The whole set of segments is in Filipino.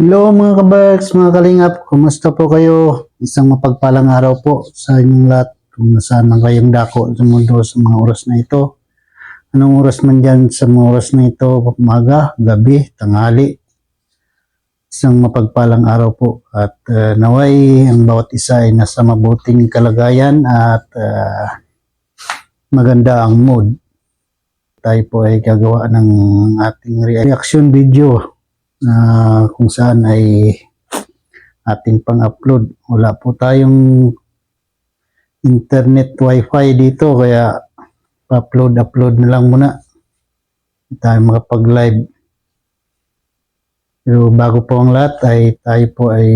Hello mga kabarks, mga kalingap, kumusta po kayo? Isang mapagpalang araw po sa inyong lahat kung nasaan man kayong dako sa mundo sa mga oras na ito. Anong oras man dyan sa mga oras na ito, umaga, gabi, tanghali. Isang mapagpalang araw po at naway ang bawat isa ay nasa mabuting kalagayan at maganda ang mood. Tayo po ay gagawa ng ating reaction video na kung saan ay ating pang-upload. Wala po tayong internet wifi dito kaya upload na lang muna. Hindi tayo makapag-live. Pero bago po ang lahat ay tayo po ay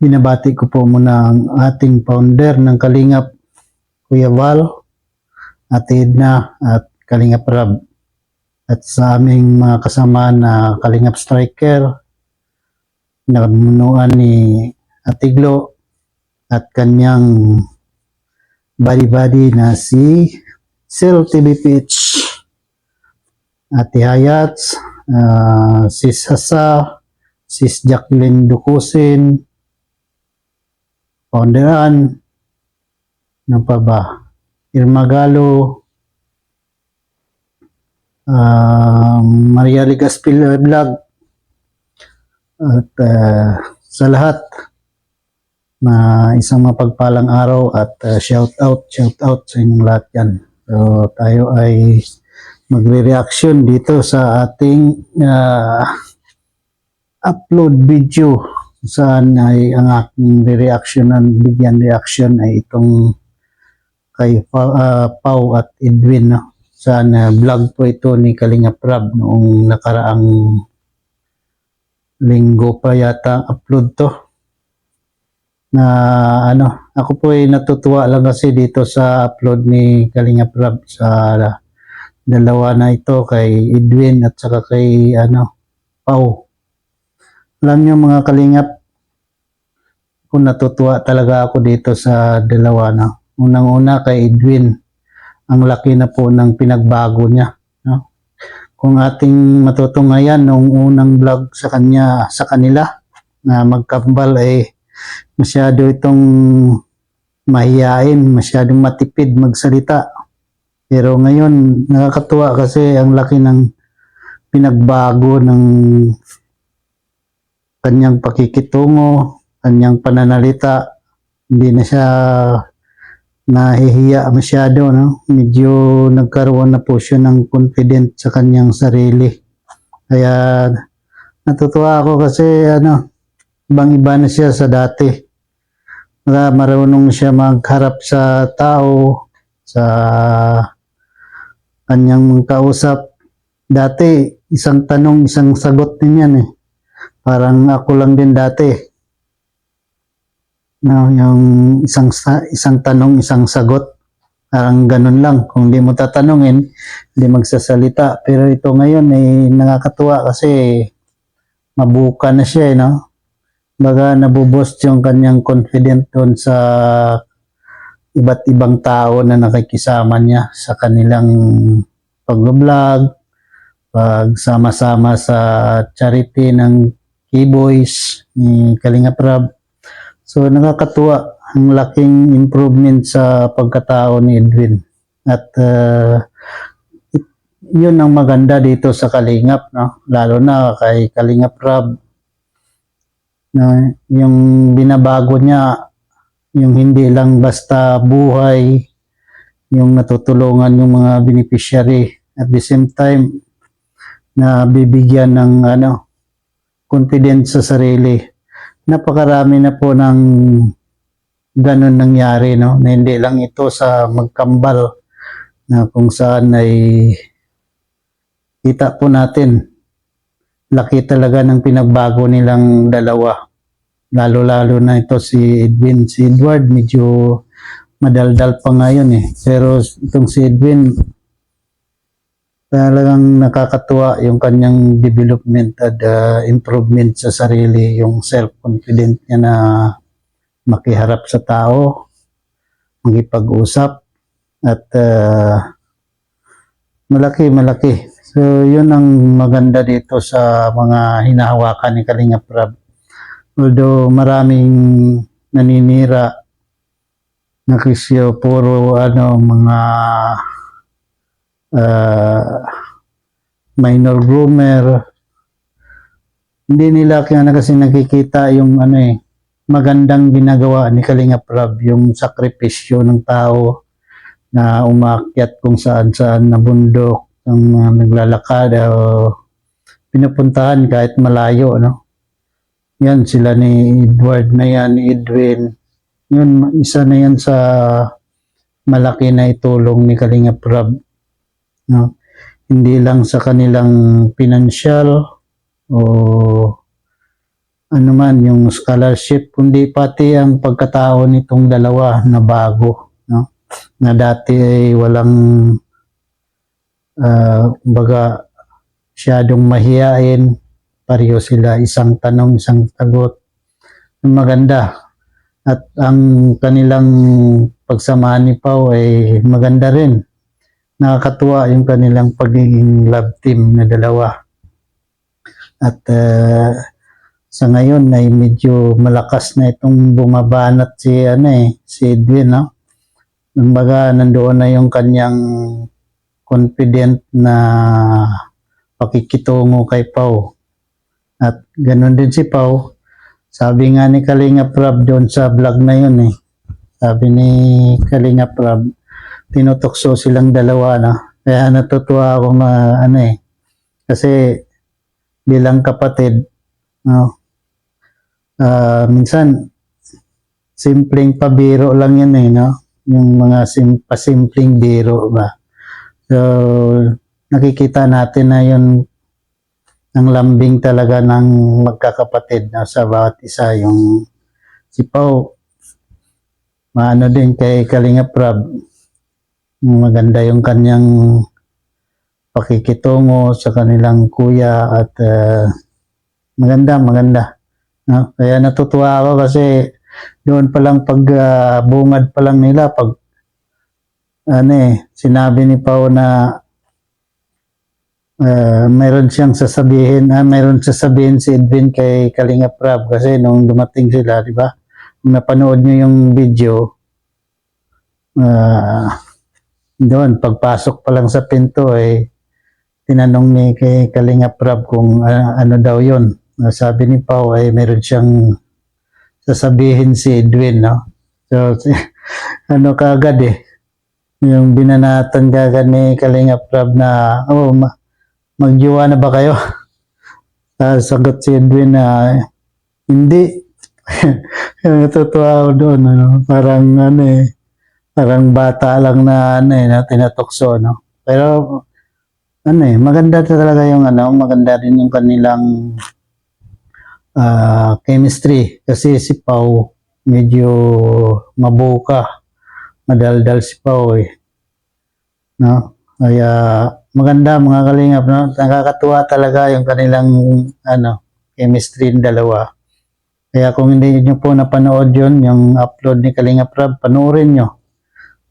binabati ko po muna ang ating founder ng Kalingap, Kuya Val, Ate Edna at Kalingap Rab. At sa aming mga kasama na Kalingap Striker, nakamunuan ni Ate Glo at kanyang buddy-buddy na si Sil TV Pitch, Ate Hayat, Sis Hasa, Sis Jacqueline Dukusin, Founderan, ano pa ba? Irma Galo, Maria Ligaspil Vlog, at sa lahat na isang mapagpalang araw at shout out sa inyong lahat yan. So tayo ay magre-reaction dito sa ating upload video saan ay ang aking reaction bigyan reaction ay itong kay Pau at Edwin, no? Saan vlog po ito ni Kalingap Rab noong nakaraang linggo pa yata upload to. Na ako po ay natutuwa lang kasi dito sa upload ni Kalingap Rab sa dalawa na ito, kay Edwin at saka kay Pau. Alam niyo mga Kalingap, kung natutuwa talaga ako dito sa dalawa na. Unang-una kay Edwin, ang laki na po ng pinagbago niya, no? Kung ating matutunghayan noong unang vlog sa kanila na magkambal ay masyado itong mahiyain, masyadong matipid magsalita. Pero ngayon nakakatuwa kasi ang laki ng pinagbago ng kanyang pakikitungo, kanyang pananalita. Hindi na siya nahihiya masyado, no? Medyo nagkaroon na po siya ng confident sa kanyang sarili. Kaya natutuwa ako kasi ibang-iba na siya sa dati. Marunong siya magharap sa tao, sa kanyang kausap. Dati, isang tanong, isang sagot din yan eh. Parang ako lang din dati. No, yung isang tanong, isang sagot. Parang ganun lang. Kung di mo tatanungin, hindi magsasalita. Pero ito ngayon ay nakakatuwa kasi mabuka na siya, no? Baga nabuboost yung kanyang confident doon sa iba't ibang tao na nakikisama niya sa kanilang pag-vlog, pagsama-sama sa charity ng K-Boys ni Kalingap Rab. So nakakatuwa ang laking improvement sa pagkatao ni Edwin. At yun ang maganda dito sa Kalingap, no? Lalo na kay Kalingap Rab, na yung binabago niya, yung hindi lang basta buhay, yung natutulungan yung mga beneficiary, at the same time na bibigyan ng confidence sa sarili. Napakarami na po ng ganun nangyari, no? Na hindi lang ito sa magkambal, na kung saan ay kita po natin laki talaga ng pinagbago nilang dalawa. Lalo-lalo na ito si Edwin. Si Edward medyo madaldal pa ngayon eh. Pero itong si Edwin, talagang nakakatuwa yung kanyang development at improvement sa sarili, yung self-confident niya na makiharap sa tao, makipag-usap, at malaki So, yun ang maganda dito sa mga hinahawakan ni Kalingap Rab. Although maraming naninira na kisyo, puro mga ah, minor groomer, hindi nila kaya na kasi nakikita yung magandang ginagawa ni Kalingap Rab, yung sakripisyo ng tao na umakyat kung saan-saan na bundok, ang naglalakad o pinupuntahan kahit malayo, no? Yan, sila ni Edward na yan, ni Edwin. Yun, isa na yan sa malaki na itulong ni Kalingap Rab, no? Hindi lang sa kanilang financial o ano man, yung scholarship, kundi pati ang pagkatao nitong dalawa na bago, no? Na dati ay walang baga masyadong mahiyain, pareho sila, isang tanong, isang sagot, maganda. At ang kanilang pagsamahan ni Pao ay maganda rin. Nakakatuwa yung kanilang pagiging love team na dalawa. At sa ngayon ay medyo malakas na itong bumabanat si Edwin, no? Kumbaga nandoon na yung kanyang confident na pakikitungo kay Pao. At ganoon din si Pao. Sabi nga ni Kalingap Rab doon sa vlog na yun Sabi ni Kalingap Rab, tinutokso silang dalawa, no? Kaya natutuwa ako kasi bilang kapatid, no? Minsan simpleng pabiro lang yun no? Yung mga pasimpleng biro ba. So, nakikita natin na yun ang lambing talaga ng magkakapatid na sa bawat isa. Yung si Pao, maano din kay Kalingap Rab, maganda yung kanyang pakikitungo sa kanilang kuya at maganda. No? Kaya natutuwa ako kasi doon pa lang pag bungad pa lang nila, pag sinabi ni Pao na mayroon sasabihin si Edwin kay Kalingap Rab kasi nung dumating sila, di ba? Napanood nyo yung video, doon, pagpasok pa lang sa pinto tinanong ni kay Kalingap Rab kung ano daw yun. Sabi ni Pao mayroon siyang sasabihin si Edwin, no? So, kagad yung binanatan kagad ni Kalingap Rab na, magjiwa na ba kayo? Sagot si Edwin na, hindi. Natutuwa ako doon, parang parang bata lang na tinatokso, no? Pero maganda talaga yung maganda rin yung kanilang chemistry kasi si Pao medyo mabuka, madaldal si Pao no? Kaya maganda mga kalingap, no? Nakakatuwa talaga yung kanilang chemistry ng dalawa. Kaya kung hindi nyo po napanood yun, yung upload ni Kalingap Rab, panoorin nyo.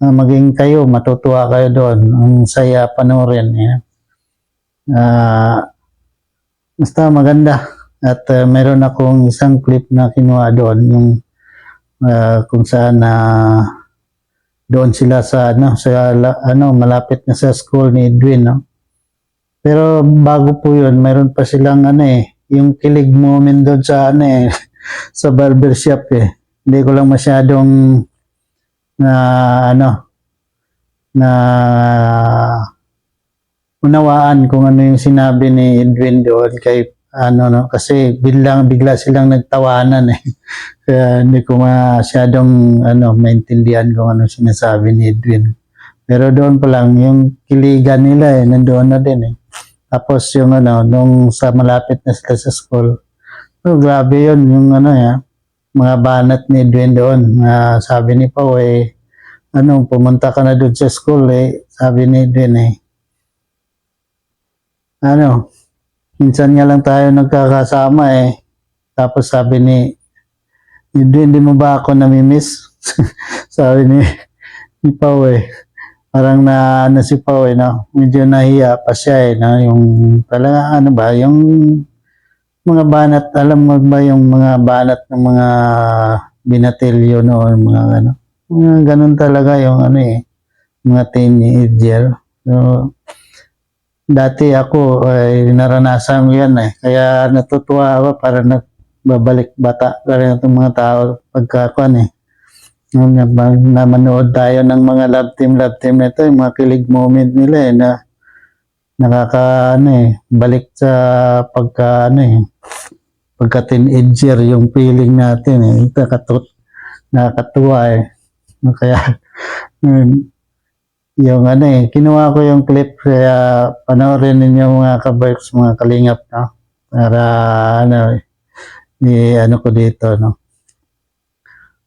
Maging kayo, matutuwa kayo doon. Ang saya panoorin. Basta maganda. At meron akong isang clip na kinuha doon, yung kung saan doon sila sa malapit na sa school ni Edwin, no? Pero bago po yun, meron pa silang yung kilig moment doon sa sa barbershop Hindi ko lang masyadong na unawaan kung ano yung sinabi ni Edwin doon kay kasi bigla silang nagtawanan Kaya hindi ko masyadong maintindihan kung ano sinasabi ni Edwin. Pero doon pa lang yung kiligan nila nandoon na din Tapos yung nung sa malapit na sila sa school, grabe yun yung mga banat ni Edwin doon. Sabi ni Pao pumunta ka na doon sa school sabi ni Edwin minsan nga lang tayo nagkakasama Tapos sabi ni Edwin, hindi mo ba ako namimiss? Sabi ni Pao parang na ano si Pao no? Medyo nahiya pa siya no? Yung talaga ano ba, yung mga banat, alam mo ba yung mga banat ng mga binatilyo no? Mga ano, mga ganun talaga yung ano mga teenager. So, dati ako ay naranasan ko yan kaya natutuwa ako para nagbabalik bata pa rin itong mga tao pagkakuan na manood tayo ng mga love team na ito, yung mga kilig moment nila na nakaka balik sa pagka pagka teenager yung feeling natin nakakatuwa kaya yung kinuha ko yung clip kaya panoorin ninyo mga kaberks, mga kalingap no para ko dito no.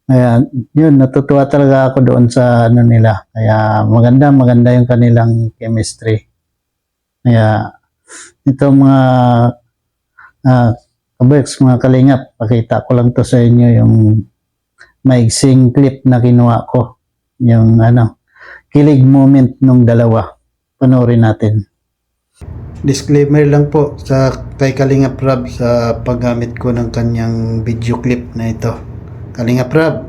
Kaya yun, natutuwa talaga ako doon sa nila. Kaya maganda yung kanilang chemistry. Kaya ito mga kaberks, mga kalingap, pakita ko lang to sa inyo yung maigsing clip na kinuha ko. Yung kilig moment nung dalawa. Panoorin natin. Disclaimer lang po sa kay Kalingap Rab sa paggamit ko ng kanyang video clip na ito. Kalingap Rab,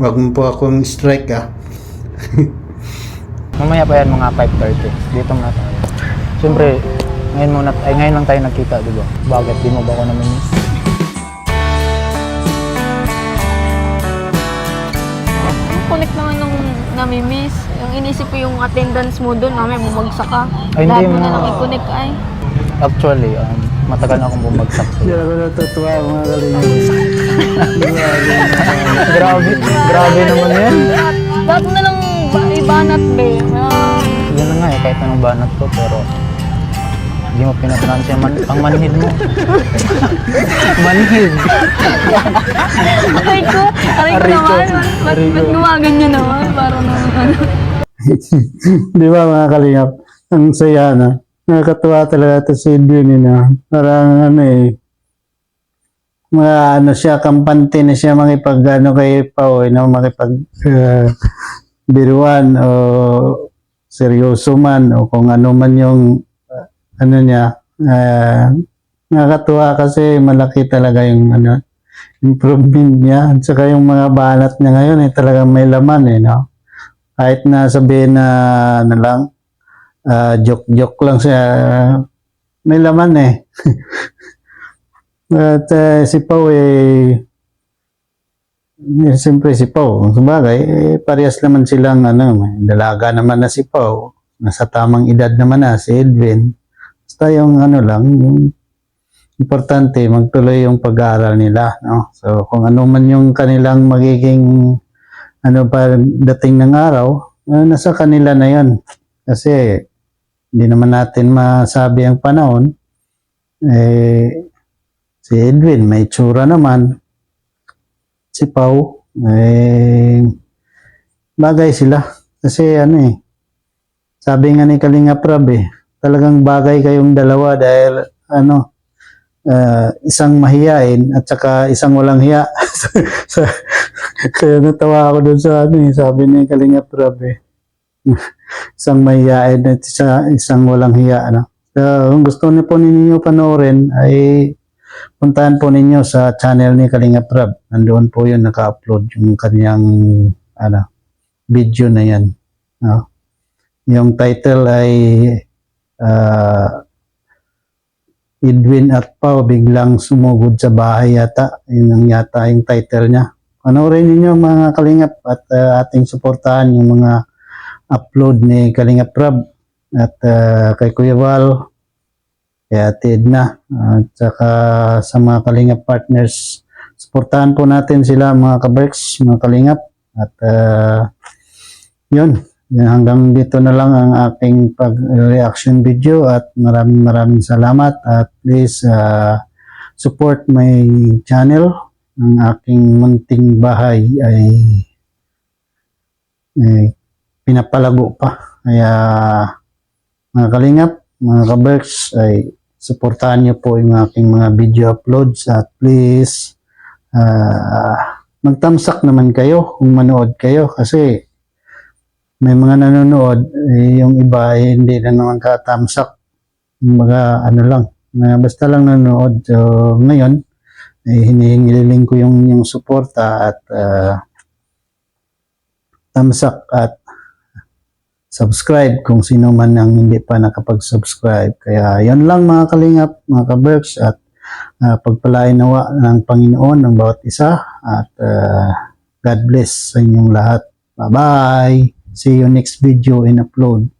wag mo po akong strike Mamaya pa yan mga 5:30. Dito muna tayo. Siyempre, ngayon lang tayo nagkita, di ba? Bakit? Di mo ba ako namimiss? Connect naman nung namimiss. Yung inisip ko yung attendance mo doon, mamaya bumagsak ka. Ay, Lahat hindi mo na mo. lang i-connect ay. Actually, matagal na akong bumagsak Hindi sa'yo. ako natutuwa mga kalingap. Grabe naman yan. Lahat mo na lang ibanat be. Sige na nga kahit anong banat ko, pero hindi mo pinapransya ang manhid mo. Manhid. Aray ko naman. Ba't gumaganyan naman? Parang naman Di ba mga kalingap? Ang saya nakakatuwa talaga ito si Edwin parang mga siya, kampante na siya makipag kay Pao makipag biruan o seryoso man o kung ano man yung niya nakakatuwa kasi malaki talaga yung improvement niya at saka yung mga balat niya ngayon talagang may laman no? Kahit na sabihin na lang joke lang siya may laman at si Pao siyempre si Pao sabagay parehas naman silang dalaga naman na si Pao, nasa tamang edad naman na si Edwin, basta yung lang yung importante magtuloy yung pag-aaral nila no? So kung ano man yung kanilang magiging pa dating ng araw nasa kanila na yun kasi hindi naman natin masabi ang panahon si Edwin may tsura naman, si Pao bagay sila kasi sabi nga ni Kalingap Rab talagang bagay kayong dalawa dahil isang mahiyain at saka isang walang hiya. Kaya natawa ako doon sa sabi ni Kalingap Rab isang mahiyain at isang walang hiya so, kung gusto niyo po ninyo panoorin ay puntahan po ninyo sa channel ni Kalingap Rab. Nandoon po yun naka-upload yung kanyang video na yan no? Yung title ay Edwin at Pao biglang sumugod sa bahay yata. Yun ang yata yung title niya. Panoorin ninyo mga Kalingap at ating suportahan yung mga upload ni Kalingap Rab at kay Kuya Val, kay Ate Edna at saka sa mga Kalingap partners. Suportahan po natin sila mga kaberks, mga Kalingap at yun hanggang dito na lang ang aking pag-reaction video at maraming salamat at please support my channel. Ang aking munting bahay ay pinapalago pa kaya mga Kalingap, mga kaberks ay suportahan niyo po yung aking mga video uploads at please magtamsak naman kayo kung manood kayo kasi may mga nanonood, yung iba hindi na naman katamsak. Mga ano lang, na basta lang nanonood. So, ngayon, hinihingiling ko yung suporta at tamsak at subscribe kung sino man ang hindi pa nakapag-subscribe. Kaya yan lang mga kalingap, mga ka-Berks, at pagpalain nawa ng Panginoon ng bawat isa at God bless sa inyong lahat. Bye-bye! See you next video and upload.